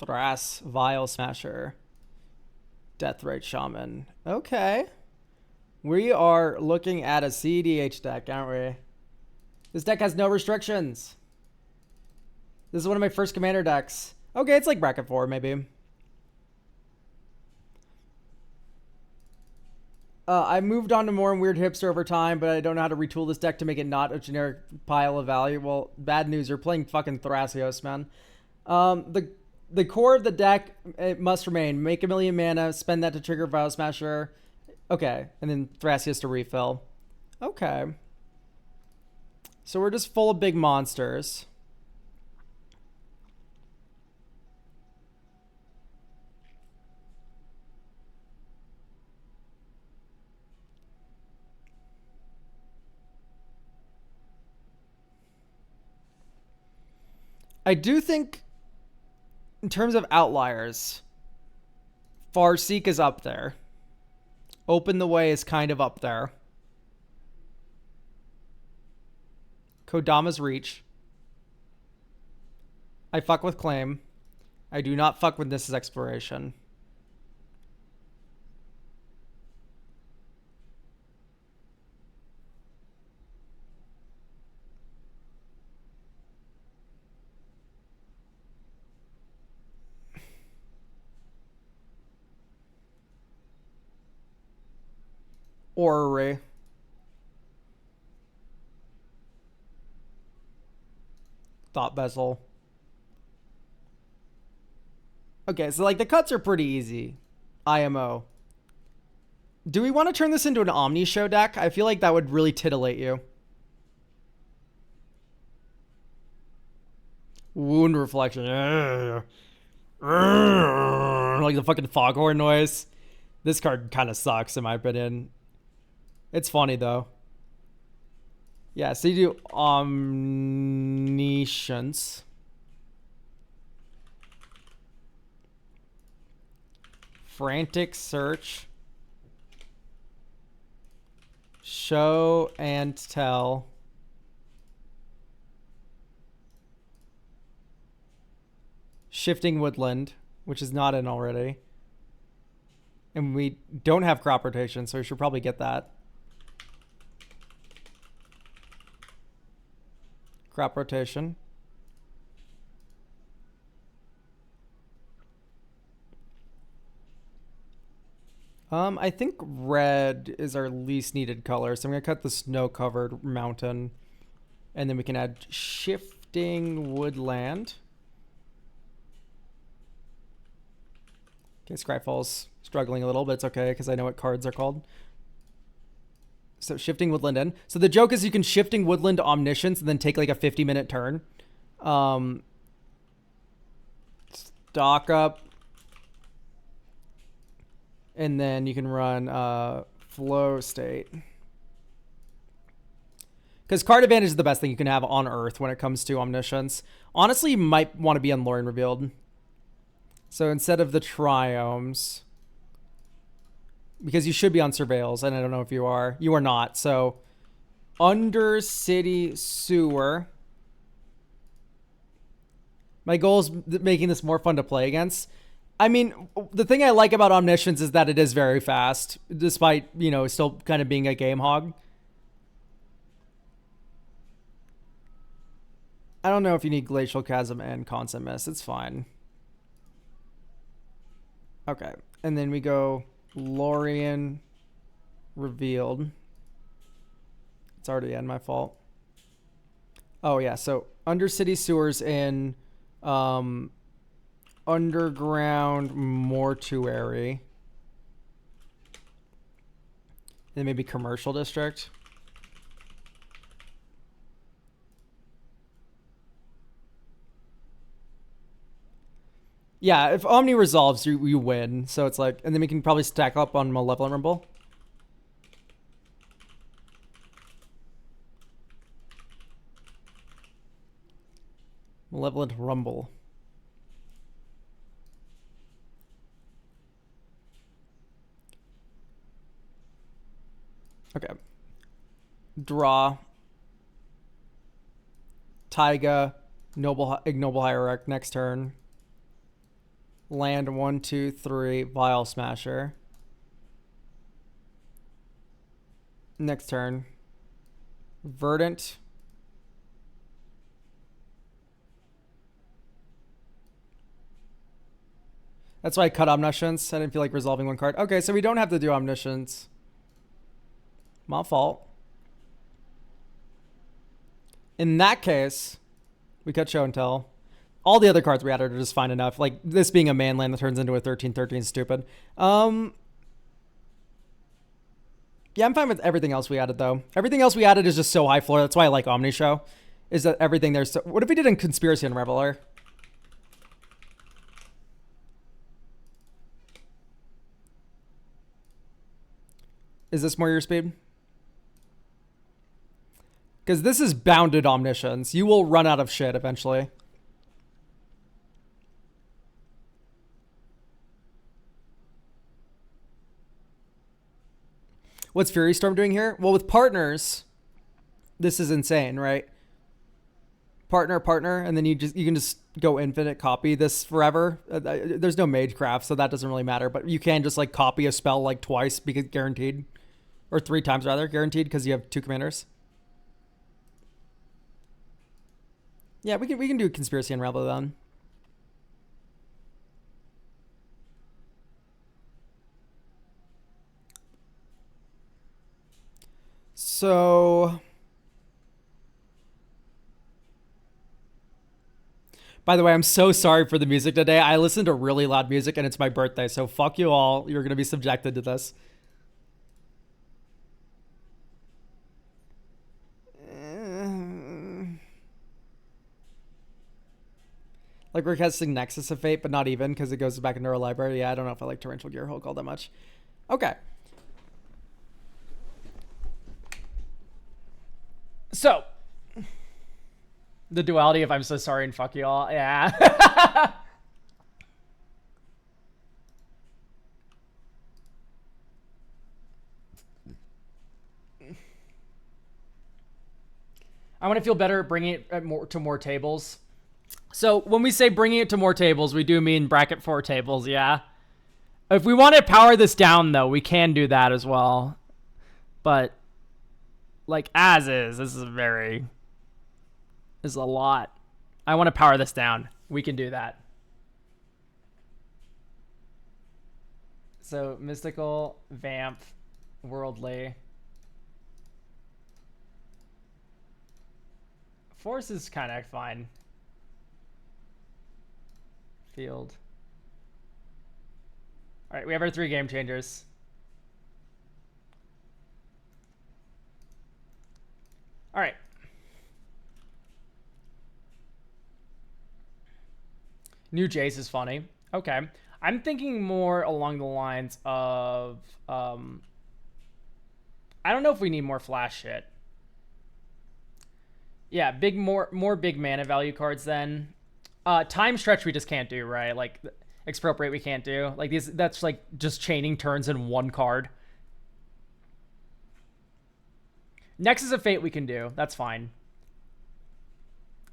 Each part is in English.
Thras, Vile Smasher, Deathrite Shaman. Okay. We are looking at a CDH deck, aren't we? This deck has no restrictions. This is one of my first commander decks. Okay, it's like bracket 4, maybe. I moved on to more weird hipster over time, but I don't know how to retool this deck to make it not a generic pile of value. Well, bad news. You're playing fucking Thrasios, man. The core of the deck, it must remain. Make 1,000,000 mana, spend that to trigger Vile Smasher. Okay, and then Thrasios to refill. Okay. So we're just full of big monsters. I do think, in terms of outliers, Farseek is up there. Open the Way is kind of up there. Kodama's Reach. I fuck with Claim. I do not fuck with This is Exploration. Orrery. Thought Bezel. Okay, so like the cuts are pretty easy. IMO. Do we want to turn this into an Omni-show deck? I feel like that would really titillate you. Wound Reflection. Like the fucking foghorn noise. This card kind of sucks in my opinion. It's funny though. Yeah, so you do Omniscience. Frantic Search. Show and Tell. Shifting Woodland, which is not in already. And we don't have crop rotation, so we should probably get that. Crop rotation. I think red is our least needed color, so I'm gonna cut the snow-covered mountain, and then we can add shifting woodland. Okay, Scryfall's struggling a little, but it's okay because I know what cards are called. So shifting woodland in. So the joke is you can shifting woodland to Omniscience and then take like a 50-minute turn. Stock up. And then you can run Flow State. Because card advantage is the best thing you can have on Earth when it comes to Omniscience. Honestly, you might want to be on Lorien Revealed. So instead of the Triomes, because you should be on Surveils, and I don't know if you are. You are not. So Under City Sewer. My goal is making this more fun to play against. I mean, the thing I like about Omniscience is that it is very fast, despite, you know, still kind of being a game hog. I don't know if you need Glacial Chasm and Constant Mist. It's fine. Okay. And then we go Lorien Revealed. It's already in, my fault. Oh, yeah. So Undercity Sewers in Underground Mortuary. Then maybe Commercial District. Yeah, if Omni resolves, you win. So it's like, and then we can probably stack up on Malevolent Rumble. Malevolent Rumble. Okay. Draw. Taiga. Ignoble Hierarch next turn. Land 1, 2, 3. Vial Smasher. Next turn. Verdant. That's why I cut Omniscience. I didn't feel like resolving one card. Okay, so we don't have to do Omniscience. My fault. In that case, we cut Show and Tell. All the other cards we added are just fine enough. Like, this being a man land that turns into a 13/13 is stupid. Yeah, I'm fine with everything else we added, though. Everything else we added is just so high floor. That's why I like Omni-show. Is that everything there's so... What if we did in Conspiracy and Reveler? Is this more your speed? Because this is bounded omniscience. You will run out of shit eventually. What's Fury Storm doing here? Well, with partners, this is insane, right? Partner, and then you can just go infinite copy this forever. There's no Magecraft, so that doesn't really matter. But you can just like copy a spell like twice because guaranteed, or 3 times rather, guaranteed because you have 2 commanders. Yeah, we can do Conspiracy and Revel then. So, by the way, I'm so sorry for the music today. I listened to really loud music and it's my birthday, so fuck you all. You're going to be subjected to this. Like we're casting Nexus of Fate, but not even because it goes back into our library. Yeah, I don't know if I like Torrential Gearhulk all that much. Okay. So, the duality of I'm so sorry and fuck you all. Yeah. I want to feel better bringing it to more tables. So when we say bringing it to more tables, we do mean bracket 4 tables, yeah? If we want to power this down, though, we can do that as well. But, like, as is, this is a lot. I want to power this down. We can do that. So, Mystical, Vamp, Worldly. Force is kind of fine. Field. All right, we have our 3 game changers. All right. New Jace is funny. Okay. I'm thinking more along the lines of, I don't know if we need more flash shit. Yeah, more big mana value cards then. Time Stretch we just can't do, right? Like Expropriate we can't do. Like that's like just chaining turns in 1 card. Nexus of Fate we can do. That's fine.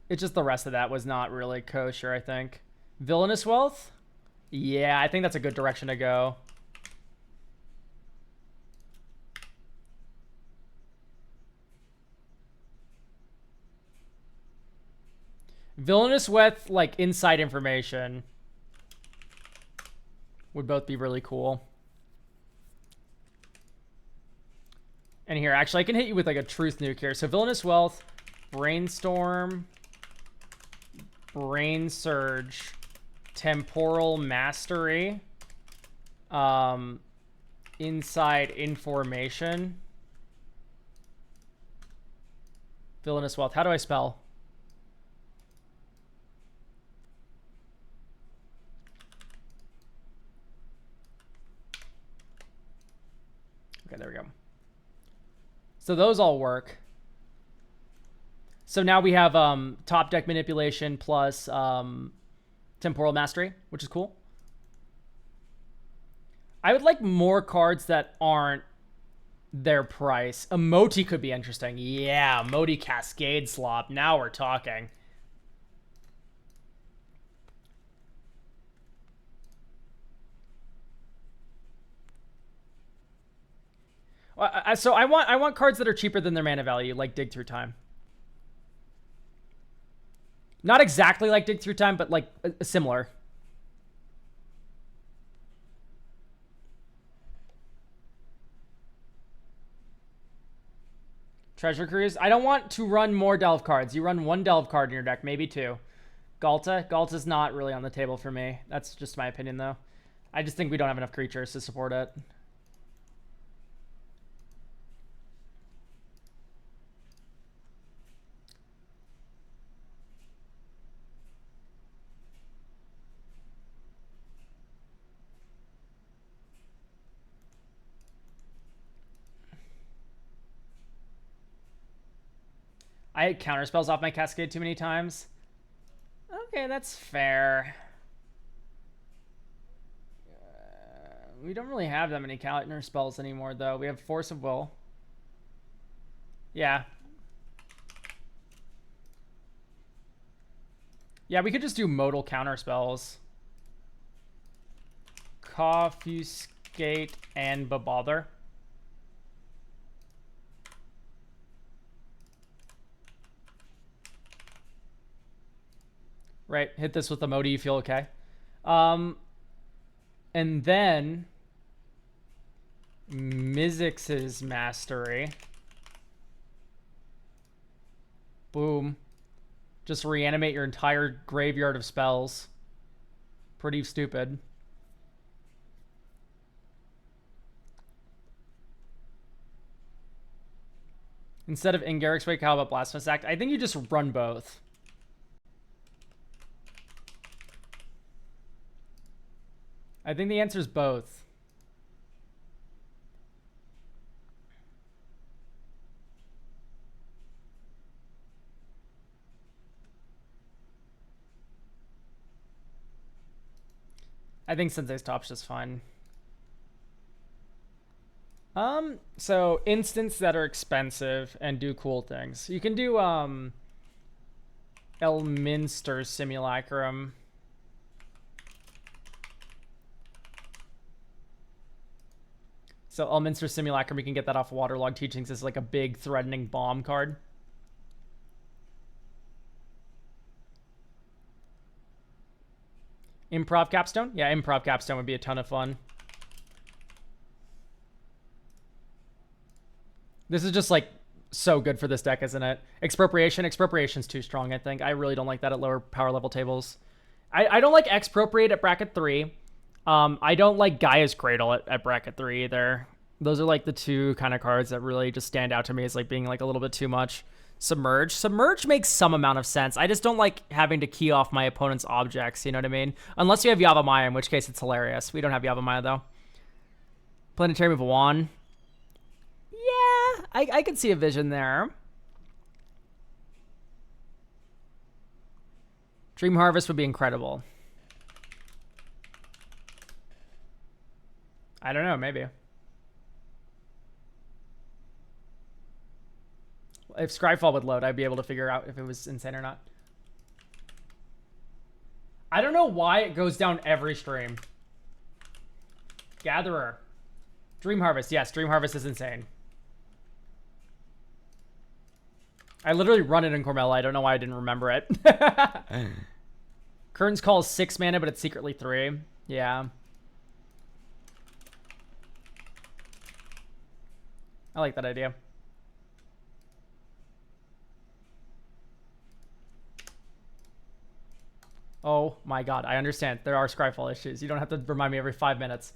It's just the rest of that was not really kosher, I think. Villainous Wealth? Yeah, I think that's a good direction to go. Villainous with like inside information would both be really cool. And here, actually, I can hit you with like a truth nuke here. So Villainous Wealth, Brainstorm, Brain Surge, Temporal Mastery, Inside Information, Villainous Wealth. How do I spell? Okay, there we go. So those all work. So now we have top deck manipulation plus temporal mastery, which is cool. I would like more cards that aren't their price. Emoti could be interesting. Yeah, Emoti Cascade Slop. Now we're talking. So I want cards that are cheaper than their mana value, like Dig Through Time. Not exactly like Dig Through Time, but like similar. Treasure Cruise. I don't want to run more Delve cards. You run one Delve card in your deck, maybe two. Galta's not really on the table for me. That's just my opinion, though. I just think we don't have enough creatures to support it. I had counterspells off my Cascade too many times. Okay, that's fair. We don't really have that many counterspells anymore, though. We have Force of Will. Yeah. Yeah, we could just do modal counterspells. Confuscate and Bebother. Right, hit this with the Modi, you feel okay. And then Mizzix's Mastery. Boom. Just reanimate your entire graveyard of spells. Pretty stupid. Instead of Ingarrick's Wake, how about Blasphemous Act? I think you just run both. I think the answer is both. I think Sensei's Top's just fine. So instants that are expensive and do cool things. You can do Elminster Simulacrum. So Elminster Simulacrum, you can get that off Waterlog Teachings as like a big threatening bomb card. Improv Capstone? Yeah, Improv Capstone would be a ton of fun. This is just like so good for this deck, isn't it? Expropriation. Expropriation's too strong, I think. I really don't like that at lower power level tables. I don't like Expropriate at bracket 3. I don't like Gaia's Cradle at bracket 3 either. Those are like the two kind of cards that really just stand out to me as like being like a little bit too much. Submerge. Submerge makes some amount of sense. I just don't like having to key off my opponent's objects, you know what I mean? Unless you have Yavimaya, in which case it's hilarious. We don't have Yavimaya, though. Planetary of Wan. Yeah, I could see a vision there. Dream Harvest would be incredible. I don't know, maybe. If Scryfall would load, I'd be able to figure out if it was insane or not. I don't know why it goes down every stream. Gatherer. Dream Harvest. Yes, Dream Harvest is insane. I literally run it in Cormella. I don't know why I didn't remember it. Curtain's Call is 6 mana, but it's secretly 3. Yeah. I like that idea. Oh my god, I understand. There are Scryfall issues. You don't have to remind me every 5 minutes.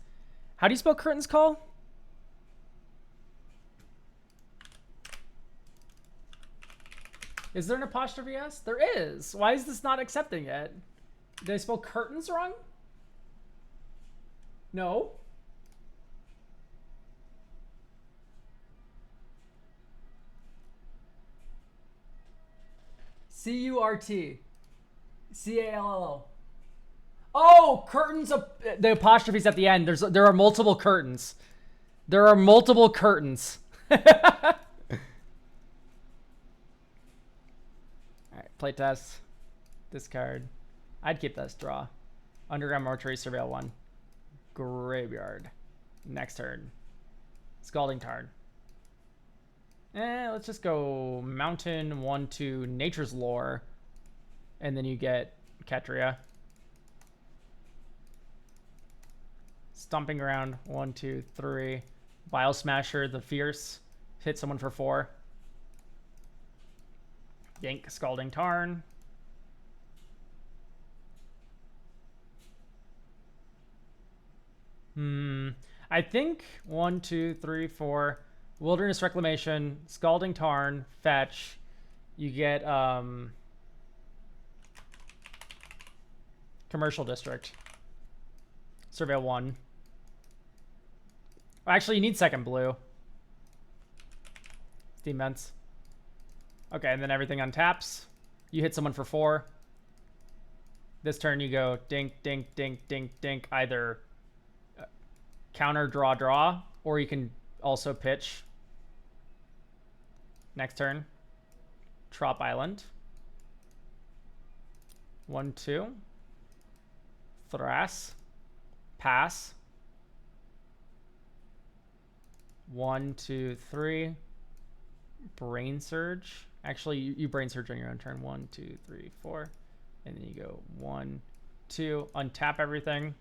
How do you spell Curtain's Call? Is there an apostrophe S? There is. Why is this not accepting it? Did I spell curtains wrong? No. C-U-R-T. C-A-L-L-O. Oh, curtains. The apostrophe's at the end. There are multiple curtains. There are multiple curtains. Alright, playtest. Discard. I'd keep this. Draw. Underground Mortuary, Surveil 1. Graveyard. Next turn. Scalding Tarn. Let's just go Mountain 1/2 Nature's Lore, and then you get Ketria. Stomping Ground 1, 2, 3. Bile Smasher the Fierce, hit someone for 4. Yank Scalding Tarn. I think 1, 2, 3, 4. Wilderness Reclamation, Scalding Tarn, fetch. You get Commercial District. Surveil 1. Actually, you need second blue. Steam Vents. Okay, and then everything untaps. You hit someone for 4. This turn you go dink, dink, dink, dink, dink. Either counter, draw, draw, or you can also pitch. Next turn. Trop Island. 1, 2. Thras. Pass. 1, 2, 3. Brain Surge. Actually, you Brain Surge on your own turn. 1, 2, 3, 4. And then you go 1, 2. Untap everything.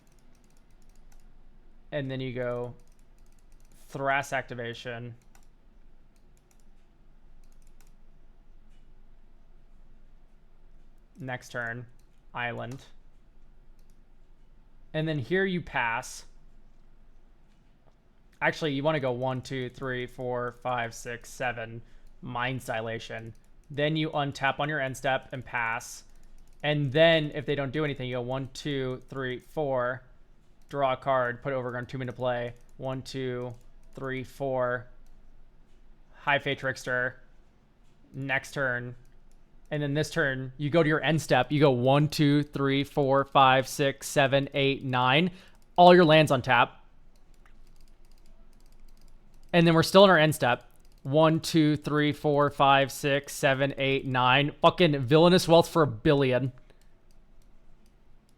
And then you go Thras activation. Next turn. Island. And then here you pass. Actually, you want to go 1, 2, 3, 4, 5, 6, 7. Mind Dilation. Then you untap on your end step and pass. And then if they don't do anything, you go 1, 2, 3, 4. Draw a card. Put Overgrown Tomb into play. 1, 2, 3, 4. High Fate Trickster. Next turn. And then this turn, you go to your end step. You go 1, 2, 3, 4, 5, 6, 7, 8, 9. All your lands on tap. And then we're still in our end step. 1, 2, 3, 4, 5, 6, 7, 8, 9. Fucking Villainous Wealth for $1 billion.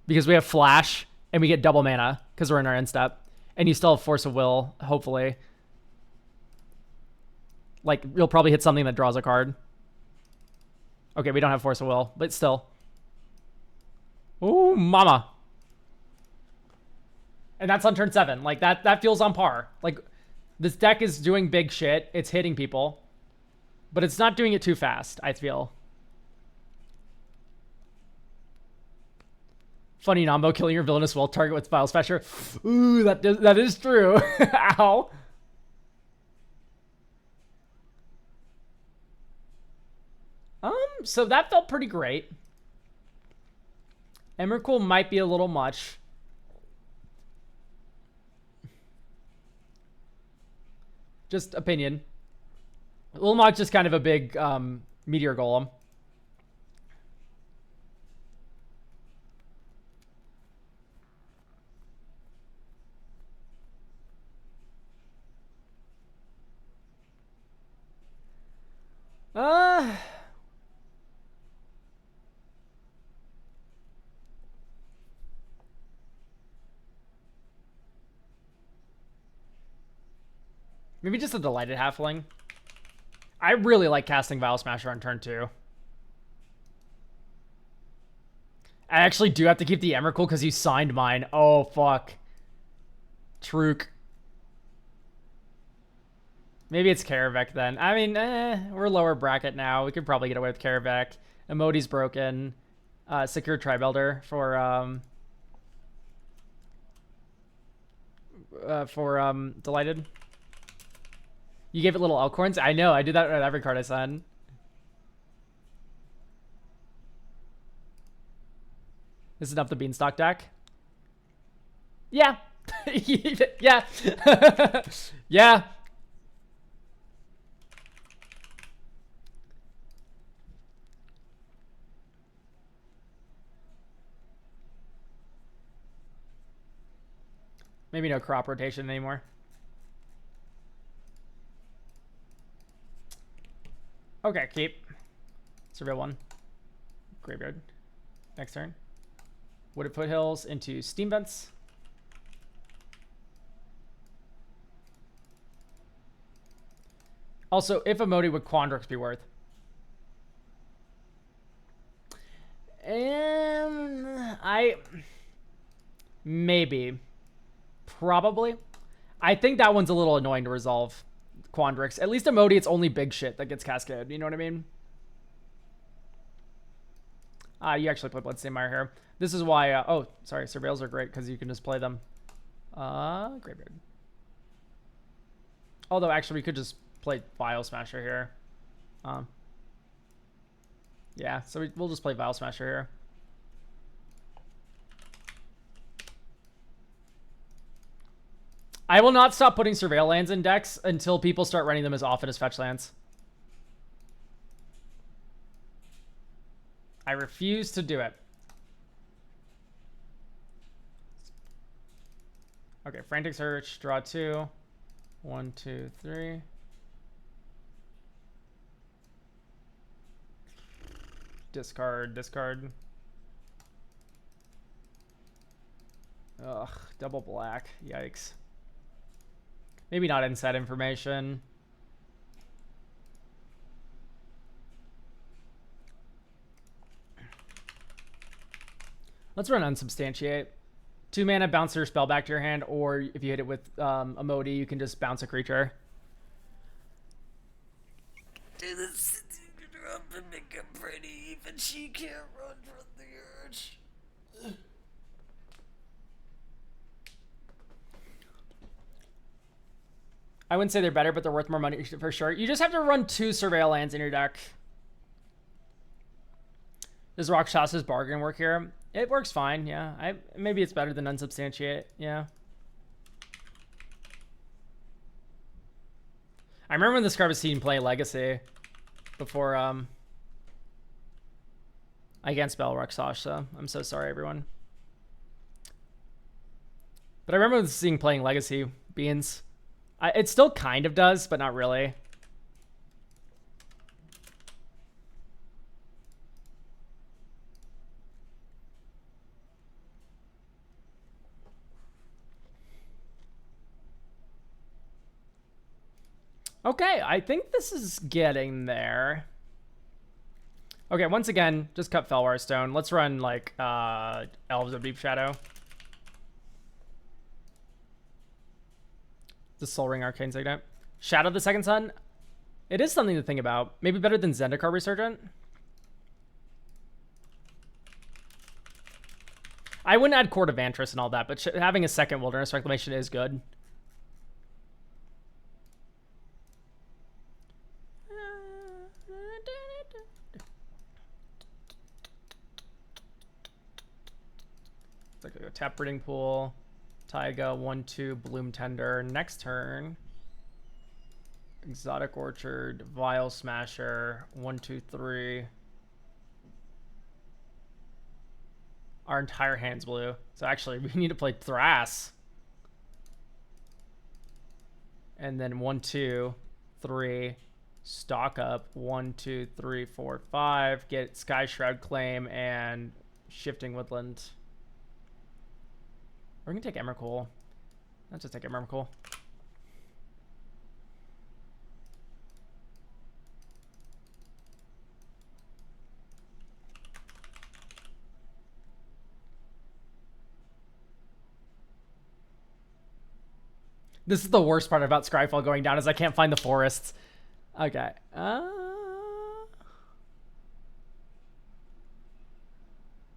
Because we have Flash and we get double mana because we're in our end step. And you still have Force of Will, hopefully. Like, you'll probably hit something that draws a card. Okay, we don't have Force of Will, but still. Ooh, mama. And that's on turn 7. Like, that feels on par. Like, this deck is doing big shit. It's hitting people. But it's not doing it too fast, I feel. Funny Nambo, killing your Villainous Wealth target with Bile Smasher. Ooh, that is true. Ow. So that felt pretty great. Emrakul might be a little much. Just opinion. Ulmog's just kind of a big meteor golem. Maybe just a Delighted Halfling. I really like casting Vile Smasher on turn 2. I actually do have to keep the Emrakul because you signed mine. Oh, fuck. Truk. Maybe it's Karavek then. I mean, we're lower bracket now. We could probably get away with Karavek. Emodi's broken. Secure Tribelder for Delighted. You gave it little Elkhorns? I know, I do that with every card I send. This is up the Beanstalk deck? Yeah. Yeah. Yeah. Maybe no crop rotation anymore. Okay, keep. Surveil 1. Graveyard. Next turn. Wooded Foothills into Steam Vents. Also, if Emoti would Quandrix be worth? Maybe. Probably. I think that one's a little annoying to resolve. Quandrix. At least Emoti, it's only big shit that gets cascaded. You know what I mean? You actually play Bloodstained Mire here. This is why... oh, sorry. Surveils are great because you can just play them. Graveyard. Although, actually, we could just play Vial Smasher here. Yeah, so we'll just play Vial Smasher here. I will not stop putting Surveil lands in decks until people start running them as often as fetch lands. I refuse to do it. Okay, Frantic Search, draw 2. 1, 2, 3. Discard, discard. Ugh, double black. Yikes. Maybe not inset information. Let's run Unsubstantiate. 2 mana, bounce your spell back to your hand, or if you hit it with Emoti, you can just bounce a creature. Dude, this gonna up and make it pretty, even she can't run from the urge. I wouldn't say they're better, but they're worth more money for sure. You just have to run 2 Surveil lands in your deck. Does Rakshas's bargain work here? It works fine, yeah. Maybe it's better than Unsubstantiate, yeah. I remember when this card was seen play Legacy before I can't spell Rakshas, so I'm so sorry, everyone. But I remember seeing playing Legacy Beans. It still kind of does, but not really. Okay, I think this is getting there. Okay, once again, just cut Felwar Stone. Let's run, like, Elves of Deep Shadow. The Soul Ring Arcane Signet. Shadow the Second Sun? It is something to think about. Maybe better than Zendikar Resurgent? I wouldn't add Court of Vantress and all that, but having a second Wilderness Reclamation is good. Like a tap Breeding Pool, Taiga, 1/2, Bloom Tender. Next turn, Exotic Orchard, Vial Smasher, 1, 2, 3. Our entire hand's blue. So actually, we need to play Thras. And then 1, 2, 3. Stock up. 1, 2, 3, 4, 5. Get Sky Shroud Claim and Shifting Woodland. We're gonna take Emrakul. Let's just take Emrakul. This is the worst part about Scryfall going down is I can't find the forests. Okay.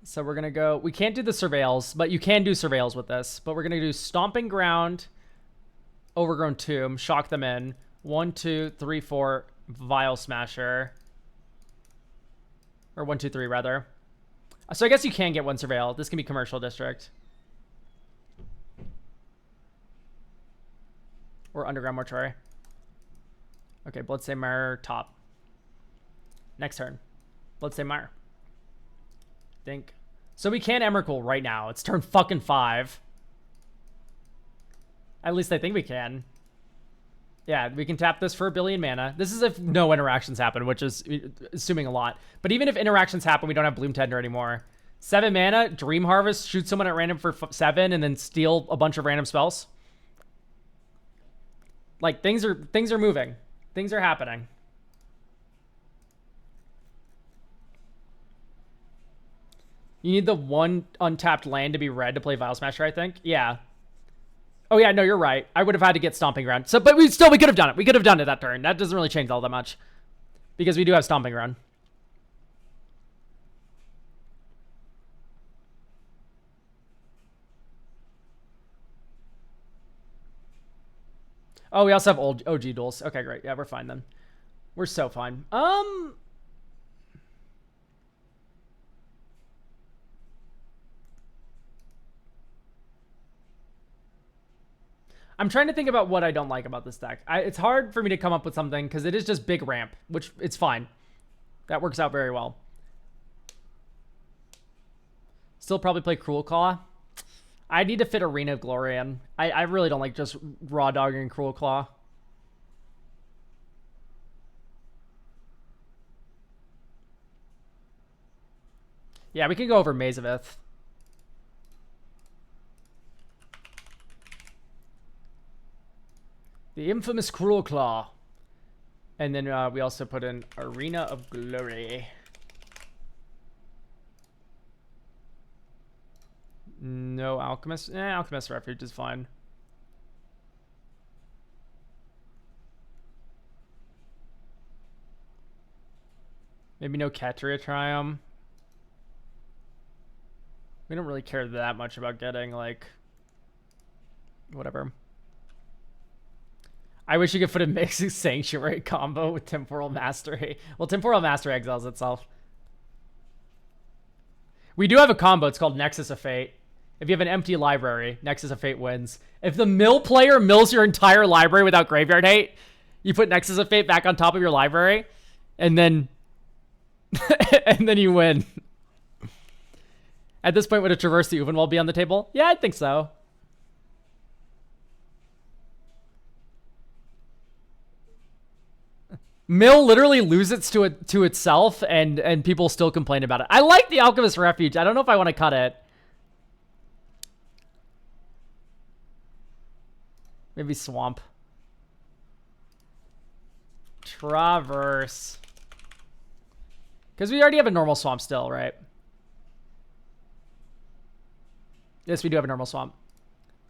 So we're going to go... We can't do the Surveils, but you can do Surveils with this. But we're going to do Stomping Ground, Overgrown Tomb, shock them in. 1, 2, 3, 4, Vial Smasher. Or 1, 2, 3, rather. So I guess you can get one Surveil. This can be Commercial District. Or Underground Mortuary. Okay, Bloodstained Mire, top. Next turn. Bloodstained Mire. Think. So we can Emrakul right now. It's turn fucking 5. At least I think we can. Yeah, we can tap this for 1 billion mana. This is if no interactions happen, which is assuming a lot. But even if interactions happen, we don't have Bloom Tender anymore. 7 mana, Dream Harvest, shoot someone at random for 7, and then steal a bunch of random spells. Like, things are moving. Things are happening. You need the one untapped land to be red to play Vial Smasher, I think. Yeah. Oh, yeah, no, you're right. I would have had to get Stomping Ground. So, but we could have done it. We could have done it that turn. That doesn't really change all that much. Because we do have Stomping Ground. Oh, we also have old OG duels. Okay, great. Yeah, we're fine then. We're so fine. I'm trying to think about what I don't like about this deck. It's hard for me to come up with something because it is just big ramp, which it's fine. That works out very well. Still probably play Cruel Claw. I need to fit Arena of Glory in. I really don't like just raw dogging Cruel Claw. Yeah, we can go over Maze of Ith. The infamous Cruel Claw. And then we also put in Arena of Glory. No Alchemist. Alchemist Refuge is fine. Maybe no Ketria Triumph. We don't really care that much about getting, like, whatever. I wish you could put a Mixing Sanctuary combo with Temporal Mastery. Well, Temporal Mastery exiles itself. We do have a combo. It's called Nexus of Fate. If you have an empty library, Nexus of Fate wins. If the mill player mills your entire library without graveyard hate, you put Nexus of Fate back on top of your library, and then and then you win. At this point, would a Traverse the Uvenwald be on the table? Yeah, I think so. Mill literally loses to itself, and people still complain about it. I like the Alchemist Refuge. I don't know if I want to cut it. Maybe Swamp. Traverse. Because we already have a normal Swamp still, right? Yes, we do have a normal Swamp.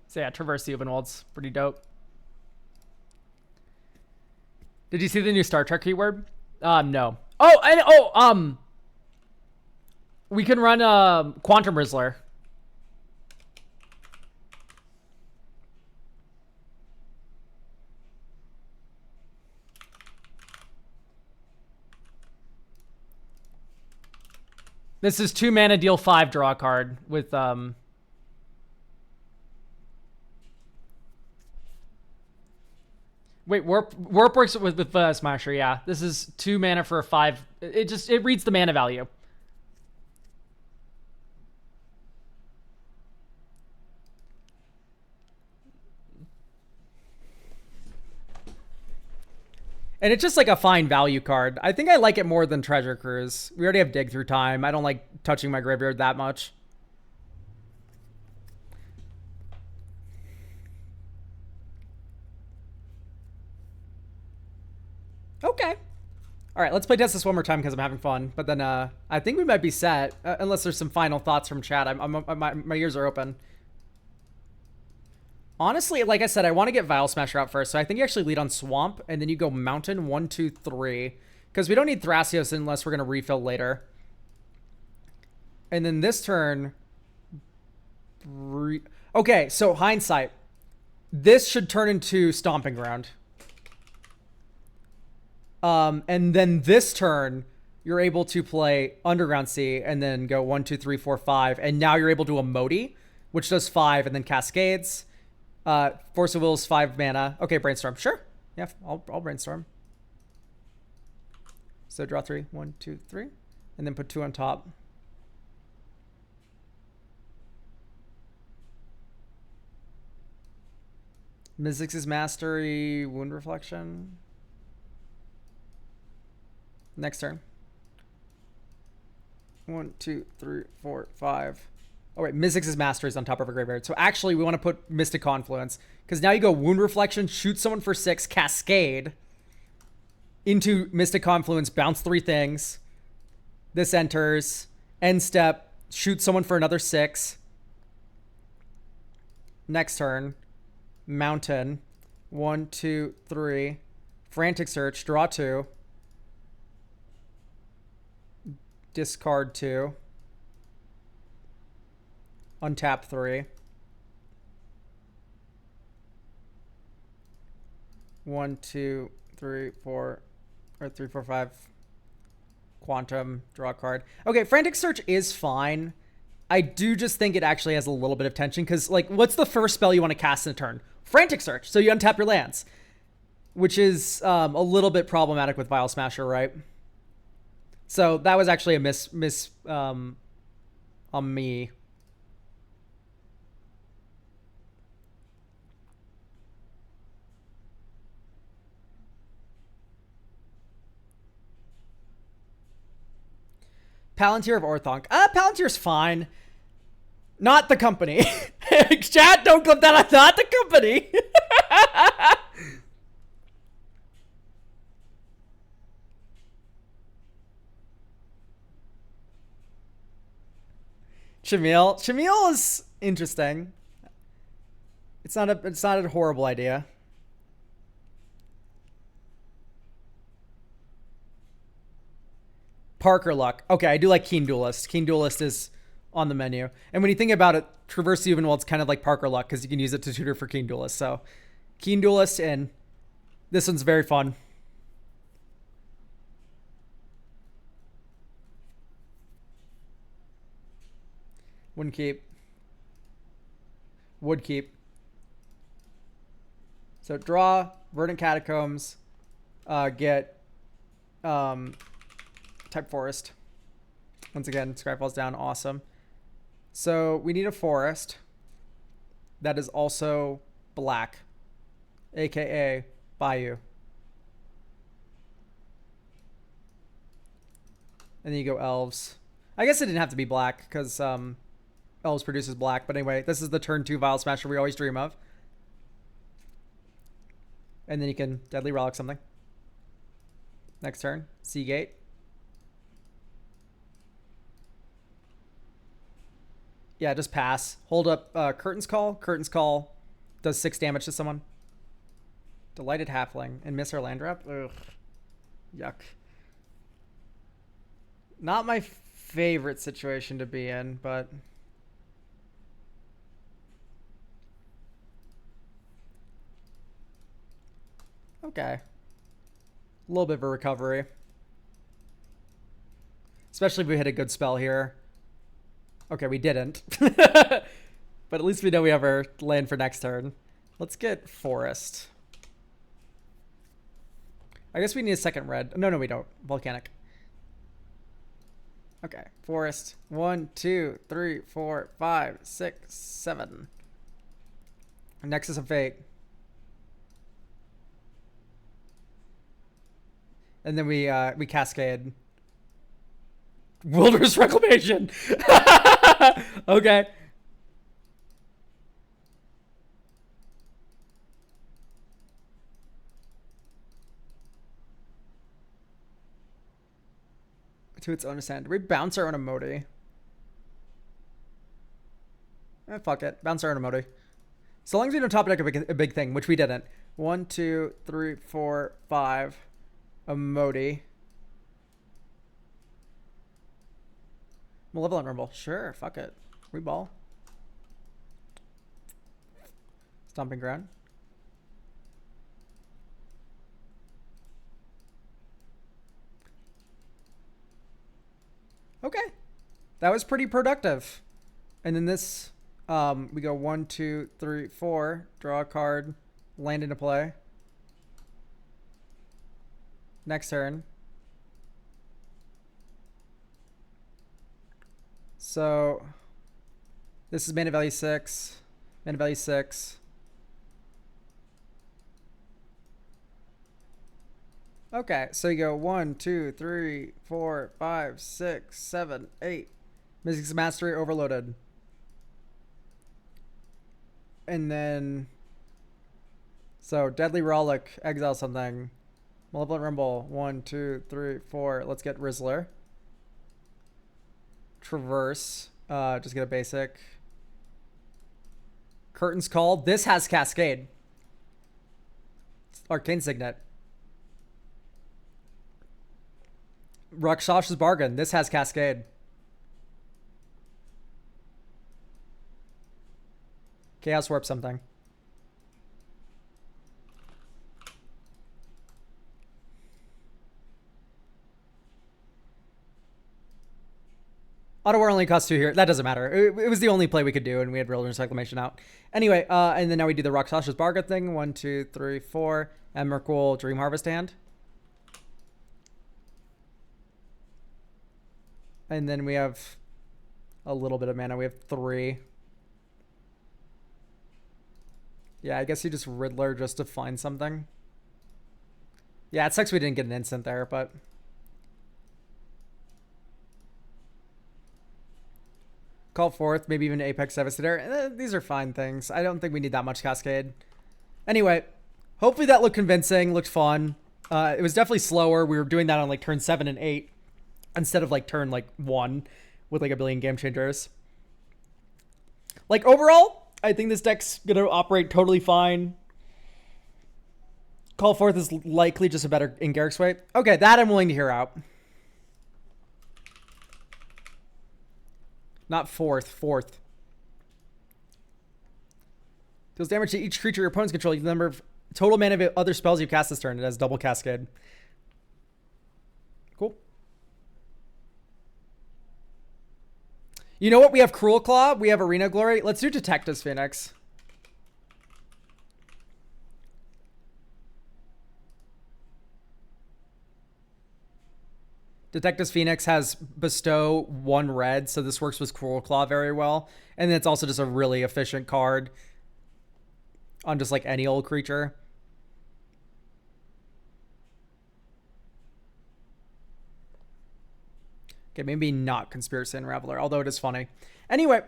So yeah, Traverse the Uvenwald's pretty dope. Did you see the new Star Trek keyword? No. Oh, and we can run Quantum Rizzler. This is 2 mana, deal 5, draw a card with Wait, warp works with Smasher. Yeah, this is 2 mana for a 5. It reads the mana value. And it's just like a fine value card. I think I like it more than Treasure Cruise. We already have Dig Through Time. I don't like touching my graveyard that much. Okay. All right, let's play test this one more time because I'm having fun. But then I think we might be set, unless there's some final thoughts from chat. My ears are open. Honestly, like I said, I want to get Vial Smasher out first. So I think you actually lead on Swamp, and then you go Mountain 1, 2, 3. Because we don't need Thrasios unless we're going to refill later. And then this turn... Okay, so hindsight. This should turn into Stomping Ground. And then this turn, you're able to play Underground Sea and then go 1, 2, 3, 4, 5. And now you're able to Emoti, which does 5 and then Cascades. Force of Will's 5 mana. Okay, Brainstorm. Sure. Yeah, I'll Brainstorm. So draw 3. 1, 2, 3. And then put 2 on top. Mizzix's Mastery, Wound Reflection. Next turn. 1, 2, 3, 4, 5. Oh wait, Mizzix's Mastery is on top of a graveyard. So actually we want to put Mystic Confluence. Because now you go Wound Reflection, shoot someone for 6, Cascade. into Mystic Confluence, bounce 3 things. This enters. End step, shoot someone for another 6. Next turn, Mountain. 1, 2, 3. Frantic Search, draw 2. Discard 2. Untap 3. 1, 2, 3, 4, or 3, 4, 5. Quantum, draw a card. Okay, Frantic Search is fine. I do just think it actually has a little bit of tension because, like, what's the first spell you want to cast in a turn? Frantic Search. So you untap your lands, which is a little bit problematic with Vial Smasher, right? So that was actually a miss on me. Palantir of Orthonk. Palantir's fine. Not the company. Chat, don't clip that. I'm not the company. Shamil is interesting. It's not a horrible idea. Parker Luck. Okay, I do like Keen Duelist. Keen Duelist is on the menu. And when you think about it, Traverse the Evenwald's kind of like Parker Luck because you can use it to tutor for Keen Duelist. So, Keen Duelist in. This one's very fun. Wouldn't keep. Would keep. So, draw, Verdant Catacombs, get type forest. Once again, Scry falls down. Awesome. So we need a forest that is also black, aka Bayou. And then you go elves. I guess it didn't have to be black because elves produces black. But anyway, this is the turn 2 Vial Smasher we always dream of. And then you can Deadly Relic something. Next turn, Seagate. Yeah, just pass. Hold up Curtain's Call. Curtain's Call does 6 damage to someone. Delighted Halfling. And miss our land drop? Ugh. Yuck. Not my favorite situation to be in, but... okay. A little bit of a recovery. Especially if we hit a good spell here. Okay, we didn't. But at least we know we have our land for next turn. Let's get Forest. I guess we need a second red. No, we don't. Volcanic. Okay, Forest. 1, 2, 3, 4, 5, 6, 7. Nexus of Fate. And then we cascade. Wilderness Reclamation. Okay. To its own extent. Do we bounce our own emoji? Fuck it. Bounce our own emoji. So long as we don't top deck a big thing, which we didn't. 1, 2, 3, 4, 5. Emoji. Malevolent Rumble. Sure, fuck it. Reball. Stomping Ground. Okay. That was pretty productive. And then this, we go 1, 2, 3, 4. Draw a card. Land into play. Next turn. So this is mana value 6. Mana value 6. Okay, so you go 1, 2, 3, 4, 5, 6, 7, 8. Mystic's Mastery overloaded. And then so Deadly Relic, exile something. Malevolent Rumble. 1, 2, 3, 4. Let's get Rizzler. Traverse. Just get a basic. Curtains Call. This has Cascade. Arcane Signet. Rakshas's Bargain. This has Cascade. Chaos Warp something. Auto War only costs 2 here. That doesn't matter. It was the only play we could do, and we had Wilderness Reclamation out. Anyway, and then now we do the Rakshas's Bargain thing. 1, 2, 3, 4. Emrakul Dream Harvest hand. And then we have a little bit of mana. We have 3. Yeah, I guess you just Riddler just to find something. Yeah, it sucks we didn't get an instant there, but... Call Forth, maybe even Apex Devastator. These are fine things. I don't think we need that much Cascade. Anyway, hopefully that looked convincing, looked fun. It was definitely slower. We were doing that on like turn 7 and 8 instead of like turn like 1 with like a billion game changers. Like overall, I think this deck's gonna operate totally fine. Call Forth is likely just a better in Garrick's way. Okay, that I'm willing to hear out. Not fourth. Deals damage to each creature your opponents control. The number of total mana of other spells you cast this turn. It has double Cascade. Cool. You know what? We have Cruel Claw. We have Arena Glory. Let's do Detectives Phoenix. Detectives Phoenix has bestow 1 red, so this works with Cruel Claw very well. And then it's also just a really efficient card on just like any old creature. Okay, maybe not Conspiracy Unraveler, although it is funny. Anyway,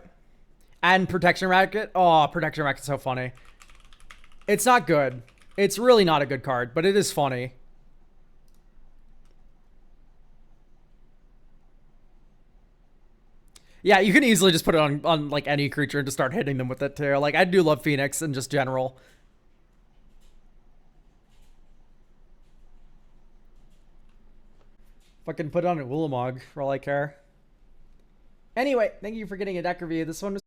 and Protection Racket. Oh, Protection Racket's so funny. It's not good. It's really not a good card, but it is funny. Yeah, you can easily just put it on like any creature and just start hitting them with it too. Like I do love Phoenix and just general. Fucking put it on a Ulamog for all I care. Anyway, thank you for getting a deck review. This one was